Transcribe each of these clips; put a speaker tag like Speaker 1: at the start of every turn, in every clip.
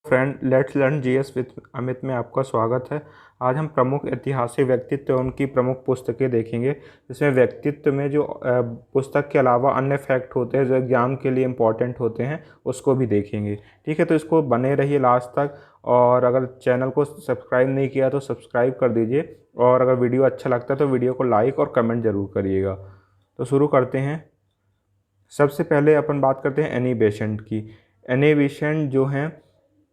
Speaker 1: Friend, let's learn GS with Amit में आपका स्वागत है। आज हम प्रमुख ऐतिहासिक व्यक्तित्व उनकी प्रमुख पुस्तकें देखेंगे। इसमें व्यक्तित्व में जो पुस्तक के अलावा अन्य फैक्ट होते हैं जो एग्जाम के लिए इम्पॉर्टेंट होते हैं उसको भी देखेंगे। ठीक है, तो इसको बने रहिए लास्ट तक। और अगर चैनल को सब्सक्राइब नहीं किया तो सब्सक्राइब कर दीजिए, और अगर वीडियो अच्छा लगता है तो वीडियो को लाइक और कमेंट ज़रूर करिएगा। तो शुरू करते हैं। सबसे पहले अपन बात करते हैं एनी बेसेंट की। एनी बेसेंट जो हैं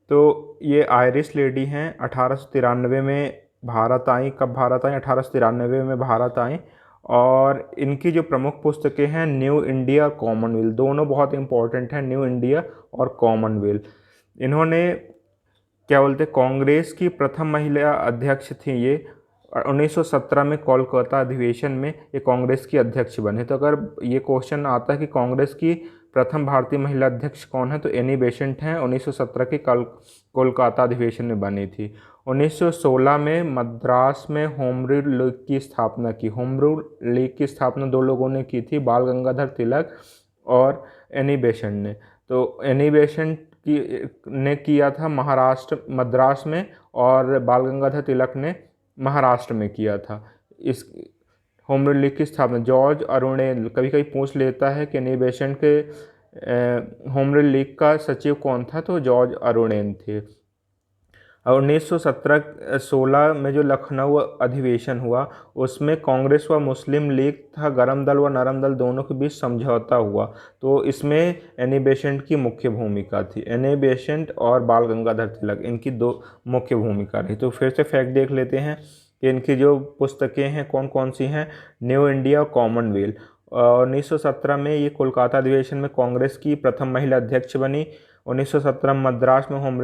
Speaker 1: तो ये आयरिश लेडी हैं। 1893 में भारत आई। कब भारत आई? 1893 में भारत आई। और इनकी जो प्रमुख पुस्तकें हैं न्यू इंडिया, कॉमनवेल्थ, दोनों बहुत इंपॉर्टेंट हैं, न्यू इंडिया और कॉमनवेल्थ। इन्होंने क्या बोलते हैं, कांग्रेस की प्रथम महिला अध्यक्ष थी ये। 1917 में कोलकाता अधिवेशन में ये कांग्रेस की अध्यक्ष बने। तो अगर ये क्वेश्चन आता है कि कांग्रेस की प्रथम भारतीय महिला अध्यक्ष कौन है, तो एनी बेसेंट हैं। 1917 के कोलकाता अधिवेशन में बनी थी। 1916 में मद्रास में होम रूल लीग की स्थापना की। होम रूल लीग की स्थापना दो लोगों ने की थी, बाल गंगाधर तिलक और एनी बेसेंट ने। तो एनी बेसेंट ने किया था महाराष्ट्र मद्रास में, और बाल गंगाधर तिलक ने महाराष्ट्र में किया था। इस होम रूल लीग की स्थापना जॉर्ज अरुणेल, कभी कभी पूछ लेता है कि एनी बेसेंट के होम रूल लीग का सचिव कौन था, तो जॉर्ज अरुणेल थे। और 1917-16 में जो लखनऊ अधिवेशन हुआ उसमें कांग्रेस व मुस्लिम लीग था, गरम दल व नरम दल दोनों के बीच समझौता हुआ। तो इसमें एनी बेसेंट की मुख्य भूमिका थी। एनी बेसेंट और बाल गंगाधर तिलक, इनकी दो मुख्य भूमिका रही। तो फिर से फैक्ट देख लेते हैं कि इनकी जो पुस्तकें हैं कौन कौन सी हैं। New India, Commonwealth. 1917 में ये कोलकाता अधिवेशन में कांग्रेस की प्रथम महिला अध्यक्ष बनी। 1917 मद्रास में होम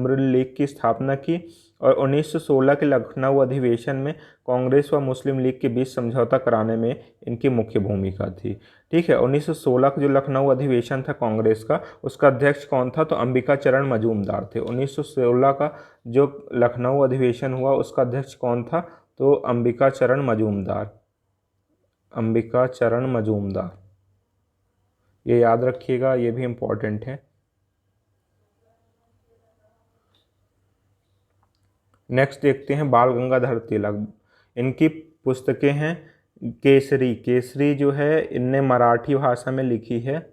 Speaker 1: रूल लीग की स्थापना की। और 1916 के लखनऊ अधिवेशन में कांग्रेस व मुस्लिम लीग के बीच समझौता कराने में इनकी मुख्य भूमिका थी। ठीक है, 1916 का जो लखनऊ अधिवेशन था कांग्रेस का, उसका अध्यक्ष कौन था, तो अंबिका चरण मजूमदार थे। 1916 का जो लखनऊ अधिवेशन हुआ उसका अध्यक्ष कौन था, तो अंबिका चरण मजूमदार। अंबिका चरण मजूमदार, ये याद रखिएगा, ये भी इम्पोर्टेंट है। नेक्स्ट देखते हैं बाल गंगाधर तिलक। इनकी पुस्तकें हैं केसरी। केसरी जो है इनने मराठी भाषा में लिखी है,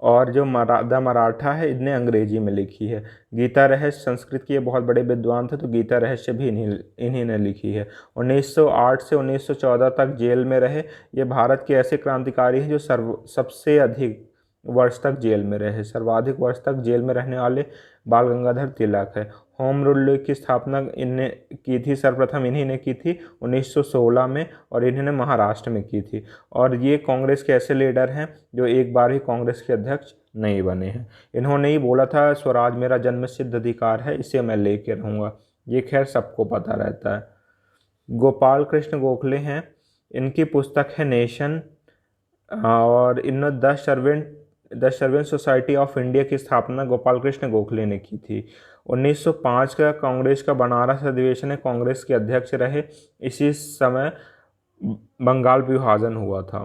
Speaker 1: और जो द मराठा है इनने अंग्रेजी में लिखी है। गीता रहस्य, संस्कृत के ये बहुत बड़े विद्वान थे, तो गीता रहस्य भी इन्हीं ने लिखी है। 1908 से 1914 तक जेल में रहे। ये भारत के ऐसे क्रांतिकारी हैं जो सबसे अधिक वर्ष तक जेल में रहे। सर्वाधिक वर्ष तक जेल में रहने वाले बाल गंगाधर तिलक है। होम रूल लीग की स्थापना इनने की थी, सर्वप्रथम इन्हीं ने की थी 1916 में, और इन्होंने महाराष्ट्र में की थी। और ये कांग्रेस के ऐसे लीडर हैं जो एक बार ही कांग्रेस के अध्यक्ष नहीं बने हैं। इन्होंने ही बोला था स्वराज मेरा जन्मसिद्ध अधिकार है, इसे मैं लेके रहूँगा। ये खैर सबको पता रहता है। गोपाल कृष्ण गोखले हैं। इनकी पुस्तक है नेशन, और इन्होंने the servant society of India की स्थापना गोपाल कृष्ण गोखले ने की थी। 1905 का कांग्रेस का बनारस अधिवेशन में कांग्रेस के अध्यक्ष रहे। इसी समय बंगाल विभाजन हुआ था।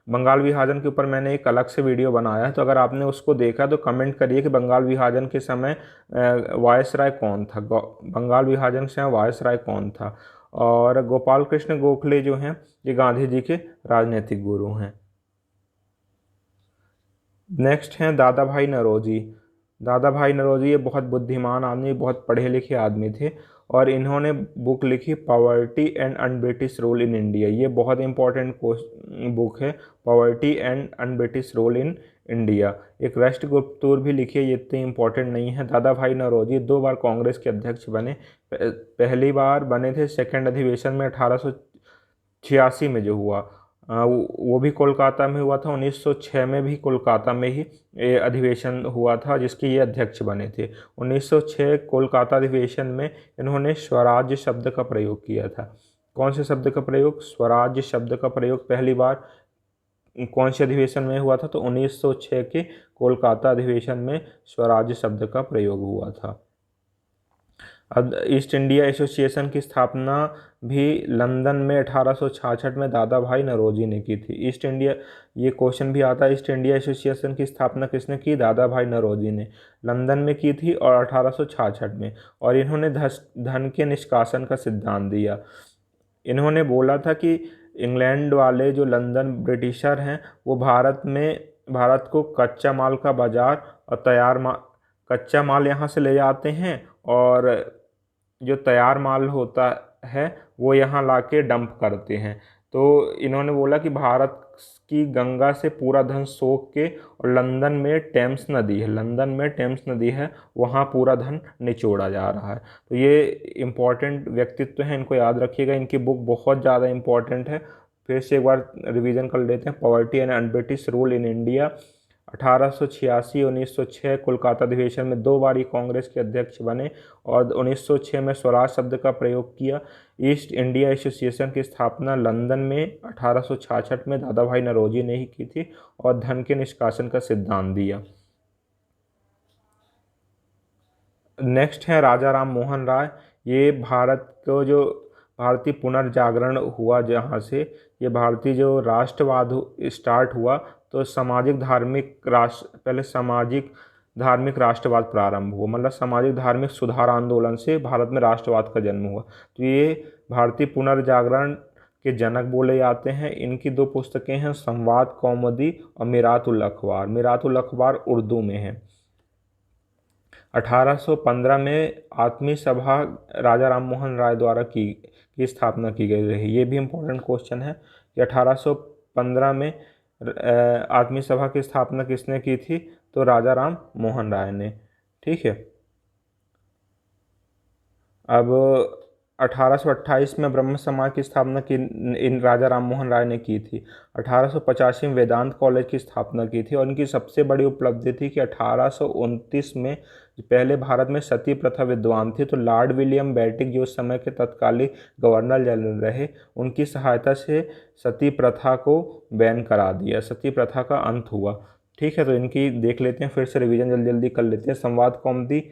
Speaker 1: बंगाल विभाजन के ऊपर मैंने एक अलग से वीडियो बनाया है, तो अगर आपने उसको देखा तो कमेंट करिए कि बंगाल विभाजन के समय वायसराय कौन था। बंगाल विभाजन के समय वायसराय कौन था। और गोपाल कृष्ण गोखले जो हैं ये गांधी जी के राजनीतिक गुरु हैं। नेक्स्ट हैं दादा भाई नौरोजी। दादा भाई नौरोजी ये बहुत बुद्धिमान आदमी, बहुत पढ़े लिखे आदमी थे, और इन्होंने बुक लिखी poverty and un British rule in India. ये बहुत इंपॉर्टेंट बुक है, poverty and un British rule in India. एक राष्ट्र गुप्तूर भी लिखी है, ये इतनी इंपॉर्टेंट नहीं है। दादा भाई नौरोजी 2 बार कांग्रेस के अध्यक्ष बने। पहली बार बने थे सेकंड अधिवेशन में 1886 में जो हुआ, वो भी कोलकाता में हुआ था। 1906 में भी कोलकाता में ही ये अधिवेशन हुआ था जिसके ये अध्यक्ष बने थे। 1906 कोलकाता अधिवेशन में इन्होंने स्वराज्य शब्द का प्रयोग किया था। कौन से शब्द का प्रयोग? स्वराज्य शब्द का प्रयोग पहली बार कौन से अधिवेशन में हुआ था, तो 1906 के कोलकाता अधिवेशन में स्वराज्य शब्द का प्रयोग हुआ था। ईस्ट इंडिया एसोसिएशन की स्थापना भी लंदन में 1866 में दादा भाई नौरोजी ने की थी। ईस्ट इंडिया, ये क्वेश्चन भी आता है, ईस्ट इंडिया एसोसिएशन की स्थापना किसने की? दादा भाई नौरोजी ने लंदन में की थी और 1866 में। और इन्होंने धन के निष्कासन का सिद्धांत दिया। इन्होंने बोला था कि इंग्लैंड वाले जो लंदन ब्रिटिशर हैं वो भारत को कच्चा माल का बाजार और कच्चा माल यहाँ से ले जाते हैं, और जो तैयार माल होता है वो यहाँ लाके डंप करते हैं। तो इन्होंने बोला कि भारत की गंगा से पूरा धन सोख के, और लंदन में टेम्स नदी है, वहाँ पूरा धन निचोड़ा जा रहा है। तो ये इम्पॉर्टेंट व्यक्तित्व हैं, इनको याद रखिएगा। इनकी बुक बहुत ज़्यादा इम्पॉर्टेंट है। फिर से एक बार रिवीजन कर लेते हैं। Poverty and British rule in India, 1886 1906 Kolkata अधिवेशन में 2 बार कांग्रेस के अध्यक्ष बने, और 1906 में स्वराज शब्द का प्रयोग किया। ईस्ट इंडिया एसोसिएशन की स्थापना लंदन में 1866 में दादा भाई नौरोजी ने ही की थी, और धन के निष्कासन का सिद्धांत दिया। नेक्स्ट है राजा राम मोहन राय। ये भारतीय पुनर्जागरण हुआ जहाँ से, ये भारतीय जो राष्ट्रवाद स्टार्ट हुआ, तो पहले सामाजिक धार्मिक राष्ट्रवाद प्रारंभ हुआ, मतलब सामाजिक धार्मिक सुधार आंदोलन से भारत में राष्ट्रवाद का जन्म हुआ। तो ये भारतीय पुनर्जागरण के जनक बोले जाते हैं। इनकी 2 पुस्तकें हैं, संवाद कौमुदी और मीरातुल अखबार। मीरातुल अखबार उर्दू में है। 1815 में आत्मीय सभा राजा राम मोहन राय द्वारा की स्थापना की गई रही। ये भी इम्पोर्टेंट क्वेश्चन है कि 1815 में आत्मीय सभा की स्थापना किसने की थी? तो राजा राम मोहन राय ने। ठीक है। अब 1828 में ब्रह्म समाज की स्थापना की इन राजा राम मोहन राय ने की थी। 1885 में वेदांत कॉलेज की स्थापना की थी, और इनकी सबसे बड़ी उपलब्धि थी कि 1829 में पहले भारत में सती प्रथा विद्वान थी, तो लॉर्ड विलियम बेटिक जो उस समय के तत्कालीन गवर्नर जनरल रहे, उनकी सहायता से सती प्रथा को बैन करा दिया, सती प्रथा का अंत हुआ। ठीक है, तो इनकी देख लेते हैं, फिर से रिवीजन जल्दी जल्दी कर लेते हैं। संवाद कौमुदी,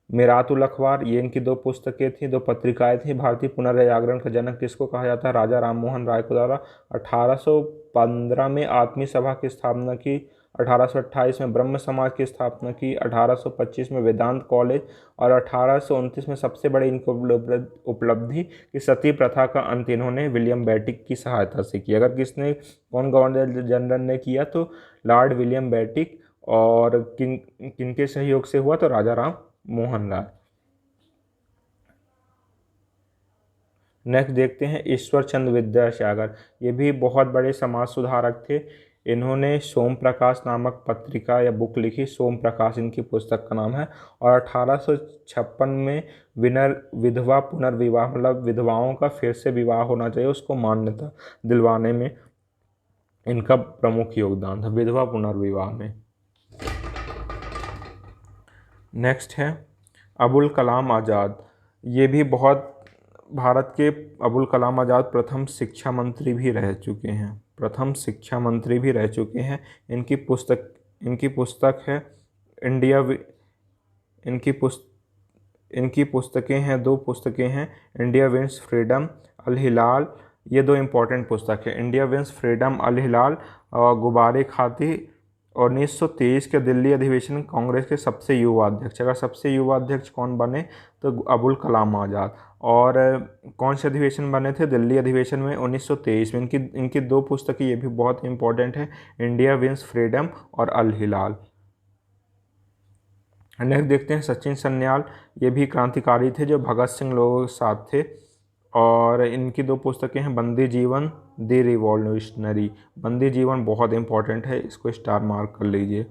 Speaker 1: मीरातुल अखबार, ये इनकी 2 पुस्तकें थी, 2 पत्रिकाएं थी। भारतीय पुनर्जागरण का जनक किसको कहा जाता है? राजा राम मोहन राय को द्वारा 1815 में आत्मीय सभा की स्थापना की, 1828 में ब्रह्म समाज की स्थापना की, 1825 में वेदांत कॉलेज, और 1829 में सबसे बड़ी इनकी उपलब्धि कि सती प्रथा का अंत इन्होंने विलियम बेटिक की सहायता से किया। अगर कौन गवर्नर जनरल ने किया? तो लॉर्ड विलियम बेटिक। और किनके सहयोग से हुआ? तो राजा राम मोहन राय। नेक्स्ट देखते हैं ईश्वर चंद्र विद्यासागर। ये भी बहुत बड़े समाज सुधारक थे। इन्होंने सोम प्रकाश नामक पत्रिका या बुक लिखी, सोम प्रकाश इनकी पुस्तक का नाम है। और 1856 में विधवा पुनर्विवाह, मतलब विधवाओं का फिर से विवाह होना चाहिए, उसको मान्यता दिलवाने में इनका प्रमुख योगदान था, विधवा पुनर्विवाह में। नेक्स्ट है अबुल कलाम आज़ाद। ये भी बहुत, भारत के अबुल कलाम आज़ाद प्रथम शिक्षा मंत्री भी रह चुके हैं। इनकी पुस्तक है इंडिया, इनकी पुस्तकें हैं, 2 पुस्तकें हैं, इंडिया विंस फ्रीडम, अल हिलाल। ये 2 इम्पॉर्टेंट पुस्तक है, इंडिया विंस फ्रीडम, अल हिलाल और गुबारे खाती। और 1923 के दिल्ली अधिवेशन कांग्रेस के सबसे युवा अध्यक्ष, अगर सबसे युवा अध्यक्ष कौन बने? तो अबुल कलाम आज़ाद। और कौन से अधिवेशन बने थे? दिल्ली अधिवेशन में 1923 में। इनकी 2 पुस्तकें ये भी बहुत इंपॉर्टेंट है, इंडिया विंस फ्रीडम और अल हिलाल। नेक्स्ट देखते हैं सचिन सन्याल। ये भी क्रांतिकारी थे जो भगत सिंह लोगों के साथ थे, और इनकी 2 पुस्तकें हैं, बंदी जीवन, द रिवॉल्यूशनरी। बंदी जीवन बहुत इंपॉर्टेंट है, इसको स्टार मार्क कर लीजिए।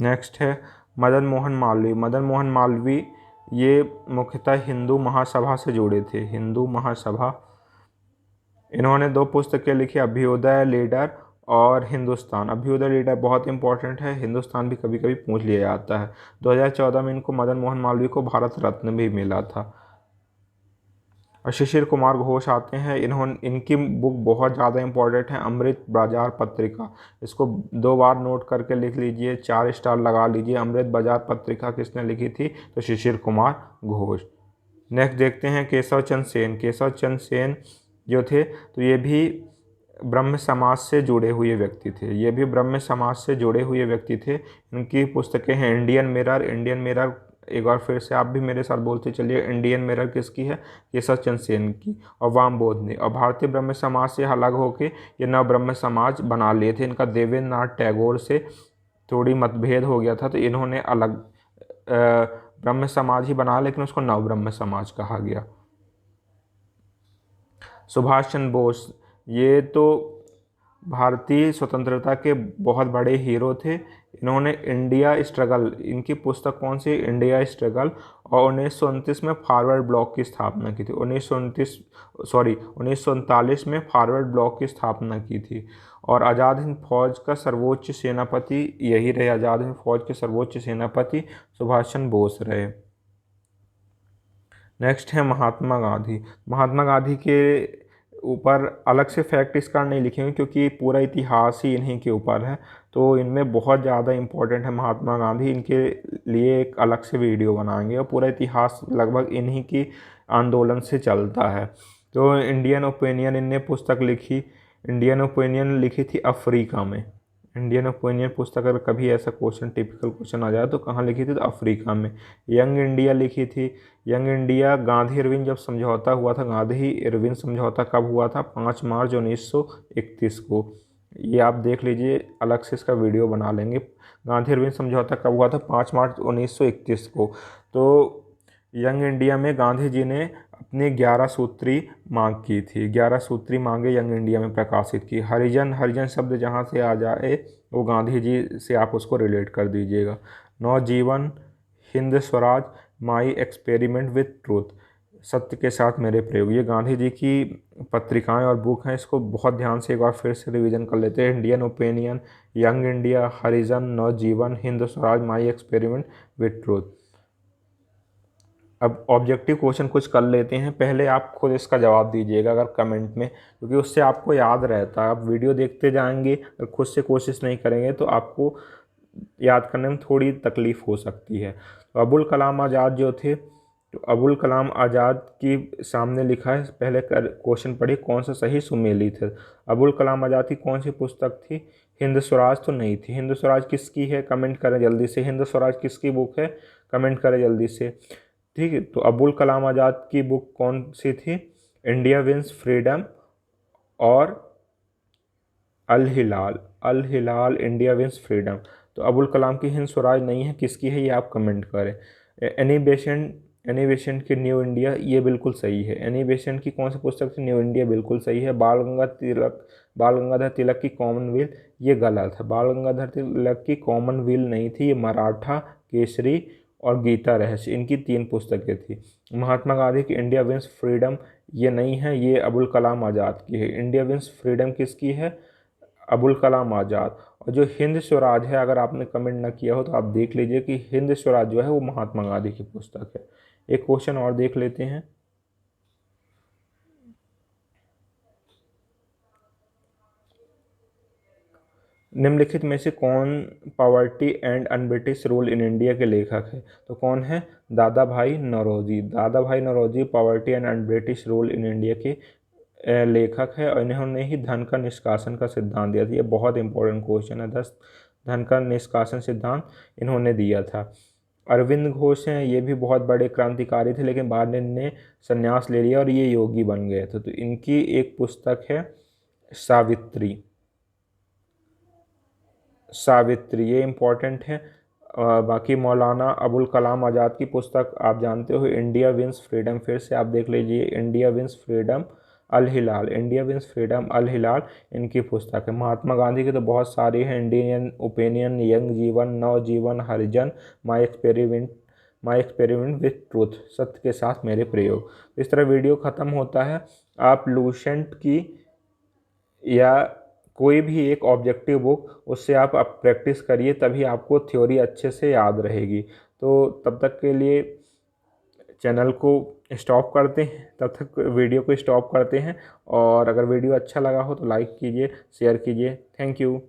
Speaker 1: नेक्स्ट है मदन मोहन मालवीय। ये मुख्यतः हिंदू महासभा से जुड़े थे, हिंदू महासभा। इन्होंने 2 पुस्तकें लिखी, अभ्युदय लीडर और हिंदुस्तान। अभ्युदय लीडर बहुत इंपॉर्टेंट है, हिंदुस्तान भी कभी कभी पूछ लिया जाता है। 2014 में इनको मदन मोहन मालवीय को भारत रत्न भी मिला था। और शिशिर कुमार घोष आते हैं। इनकी बुक बहुत ज़्यादा इंपॉर्टेंट है, अमृत बाजार पत्रिका। इसको 2 बार नोट करके लिख लीजिए, 4 स्टार लगा लीजिए। अमृत बाजार पत्रिका किसने लिखी थी? तो शिशिर कुमार घोष। नेक्स्ट देखते हैं केशव चंद्र सेन। केशव चंद्र सेन जो थे तो ये भी ब्रह्म समाज से जुड़े हुए व्यक्ति थे। ये भी ब्रह्म समाज से जुड़े हुए व्यक्ति थे। इनकी पुस्तकें हैं इंडियन मिरर। इंडियन मिरर एक बार फिर से आप भी मेरे साथ बोलते चलिए, इंडियन मिरर किसकी है? केशव चंद्र सेन की। और वामबोधिनी। और भारतीय ब्रह्म समाज से अलग होकर ये नव ब्रह्म समाज बना लिए थे। इनका देवेंद्र नाथ टैगोर से थोड़ी मतभेद हो गया था, तो इन्होंने अलग ब्रह्म समाज ही बना, लेकिन उसको नव ब्रह्म समाज कहा गया। सुभाष चंद्र बोस, ये तो भारतीय स्वतंत्रता के बहुत बड़े हीरो थे। इन्होंने इंडिया स्ट्रगल, इनकी पुस्तक कौन सी? India struggle. और 1929 में फॉरवर्ड ब्लॉक की स्थापना की थी। 1939 में फॉरवर्ड ब्लॉक की स्थापना की थी। और आज़ाद हिंद फौज का सर्वोच्च सेनापति यही रहे। आज़ाद हिंद फौज के सर्वोच्च सेनापति सुभाष चंद्र बोस रहे। नेक्स्ट है महात्मा गांधी। महात्मा गांधी के ऊपर अलग से फैक्ट इसका नहीं लिखेंगे, क्योंकि पूरा इतिहास ही इन्हीं के ऊपर है, तो इनमें बहुत ज़्यादा इम्पोर्टेंट है महात्मा गांधी। इनके लिए एक अलग से वीडियो बनाएंगे, और पूरा इतिहास लगभग इन्हीं की आंदोलन से चलता है। तो इंडियन ओपिनियन इनने पुस्तक लिखी। इंडियन ओपिनियन लिखी थी अफ्रीका में। इंडियन ओपिनियन पुस्तक, अगर कभी ऐसा क्वेश्चन, टिपिकल क्वेश्चन आ जाए तो कहाँ लिखी थी? तो अफ्रीका में। यंग इंडिया लिखी थी। यंग इंडिया गांधी इरविन जब समझौता हुआ था, गांधी इरविन समझौता कब हुआ था? 5 मार्च 1931 को। ये आप देख लीजिए, अलग से इसका वीडियो बना लेंगे। गांधी इरविन समझौता कब हुआ था? 5 मार्च 1931 को। तो यंग इंडिया में गांधी जी ने अपनी 11 सूत्री मांग की थी। 11 सूत्री मांगे यंग इंडिया में प्रकाशित की। हरिजन शब्द जहाँ से आ जाए वो गांधी जी से आप उसको रिलेट कर दीजिएगा। Navajivan, Hind Swaraj, my experiment with truth, सत्य के साथ मेरे प्रयोग, ये गांधी जी की पत्रिकाएं और बुक हैं। इसको बहुत ध्यान से एक बार फिर से रिवीजन कर लेते हैं। Indian Opinion, Young India, Harijan, Navjivan, Hind Swaraj, my experiment with truth. अब ऑब्जेक्टिव क्वेश्चन कुछ कर लेते हैं। पहले आप खुद इसका जवाब दीजिएगा अगर कमेंट में, क्योंकि उससे आपको याद रहता है। आप वीडियो देखते जाएंगे और खुद से कोशिश नहीं करेंगे तो आपको याद करने में थोड़ी तकलीफ़ हो सकती है। तो अबुल कलाम आज़ाद जो थे, तो अबुल कलाम आज़ाद की सामने लिखा है, पहले क्वेश्चन पढ़िए, कौन सा सही सुमेलित है? अबुल कलाम आज़ाद की कौन सी पुस्तक थी? हिंद स्वराज तो नहीं थी। हिंद स्वराज किसकी है? कमेंट करें जल्दी से। हिंद स्वराज किसकी बुक है? कमेंट करें जल्दी से। ठीक है, तो अबुल कलाम आज़ाद की बुक कौन सी थी? इंडिया विंस फ्रीडम और अल हिलाल इंडिया विंस फ्रीडम। तो अबुल कलाम की हिंद स्वराज नहीं है, किसकी है ये आप कमेंट करें। एनी बेसेंट की न्यू इंडिया, ये बिल्कुल सही है। एनी बेसेंट की कौन सी पुस्तक थी? न्यू इंडिया, बिल्कुल सही है। बाल गंगाधर तिलक की कॉमनवेल्थ, ये गलत है। बाल गंगाधर तिलक की कॉमनवेल्थ नहीं थी, ये मराठा केसरी और गीता रहस्य, इनकी 3 पुस्तकें थी। महात्मा गांधी की इंडिया विंस फ्रीडम, ये नहीं है, ये अबुल कलाम आज़ाद की है। इंडिया विंस फ्रीडम किसकी है? अबुल कलाम आज़ाद। और जो हिंद स्वराज है, अगर आपने कमेंट ना किया हो तो आप देख लीजिए कि हिंद स्वराज जो है वो महात्मा गांधी की पुस्तक है। एक क्वेश्चन और देख लेते हैं। निम्नलिखित में से कौन poverty and unBritish rule in India के लेखक है? तो कौन है? दादा भाई Naoroji. Dadabhai Naoroji poverty and unBritish rule in India के लेखक है, और इन्होंने ही धन का निष्कासन का सिद्धांत दिया था। ये बहुत इंपॉर्टेंट क्वेश्चन है। धन का निष्कासन सिद्धांत इन्होंने दिया था। अरविंद घोष हैं, ये भी बहुत बड़े क्रांतिकारी थे, लेकिन बाद में इन्हें संन्यास ले लिया और ये योगी बन गए थे। तो इनकी एक पुस्तक है सावित्री। ये इम्पॉर्टेंट है। बाकी मौलाना अबुल कलाम आज़ाद की पुस्तक आप जानते हो, इंडिया विंस फ्रीडम। फिर से आप देख लीजिए, इंडिया विंस फ्रीडम अल हिलाल, इंडिया विंस फ्रीडम अल हिलाल इनकी पुस्तक है। महात्मा गांधी की तो बहुत सारी हैं, इंडियन ओपिनियन, यंग जीवन, नवजीवन, हरिजन, माई एक्सपेरिमेंट विथ ट्रूथ, सत्य के साथ मेरे प्रयोग। इस तरह वीडियो ख़त्म होता है। आप लूसेंट की या कोई भी एक ऑब्जेक्टिव बुक, उससे आप प्रैक्टिस करिए, तभी आपको थ्योरी अच्छे से याद रहेगी। तो तब तक के लिए चैनल को स्टॉप करते हैं, तब तक वीडियो को स्टॉप करते हैं। और अगर वीडियो अच्छा लगा हो तो लाइक कीजिए, शेयर कीजिए। Thank you.